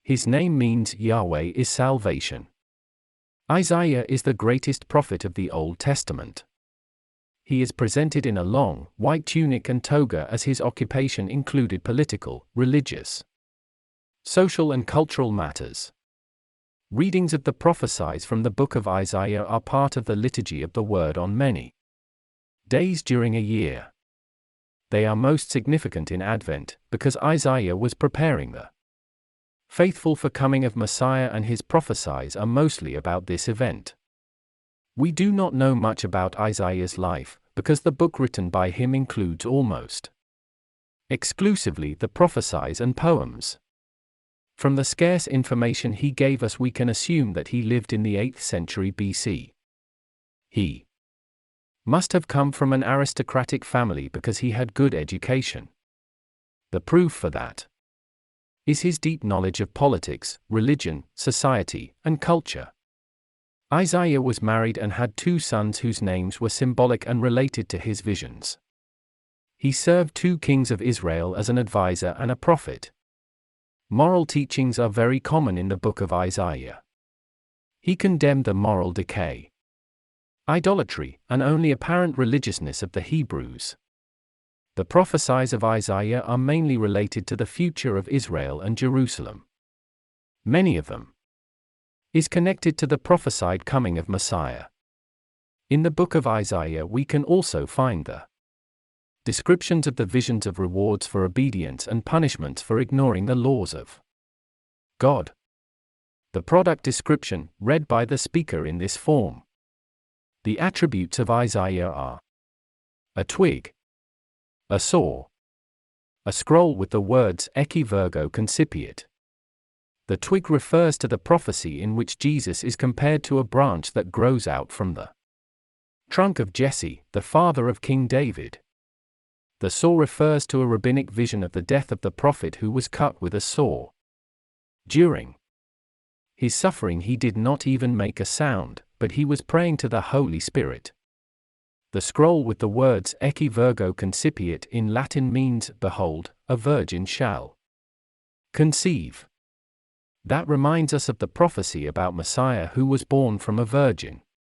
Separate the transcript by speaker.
Speaker 1: His name means Yahweh is salvation. Isaiah is the greatest prophet of the Old Testament. He is presented in a long, white tunic and toga as his occupation included political, religious, social and cultural matters. Readings of the prophecies from the book of Isaiah are part of the liturgy of the Word on many days during a year. They are most significant in Advent, because Isaiah was preparing the faithful for coming of Messiah, and his prophecies are mostly about this event. We do not know much about Isaiah's life, because the book written by him includes almost exclusively the prophecies and poems. From the scarce information he gave us, we can assume that he lived in the 8th century BC. He must have come from an aristocratic family because he had good education. The proof for that is his deep knowledge of politics, religion, society, and culture. Isaiah was married and had 2 sons whose names were symbolic and related to his visions. He served 2 kings of Israel as an advisor and a prophet. Moral teachings are very common in the book of Isaiah. He condemned the moral decay, idolatry, and only apparent religiousness of the Hebrews. The prophecies of Isaiah are mainly related to the future of Israel and Jerusalem. Many of them is connected to the prophesied coming of Messiah. In the book of Isaiah we can also find the descriptions of the visions of rewards for obedience and punishments for ignoring the laws of God. The product description, read by the speaker in this form. The attributes of Isaiah are a twig, a saw, a scroll with the words Ecce Virgo concipiet. The twig refers to the prophecy in which Jesus is compared to a branch that grows out from the trunk of Jesse, the father of King David. The saw refers to a rabbinic vision of the death of the prophet who was cut with a saw. During his suffering he did not even make a sound, but he was praying to the Holy Spirit. The scroll with the words Ecce Virgo concipiet in Latin means, behold, a virgin shall conceive. That reminds us of the prophecy about Messiah who was born from a virgin.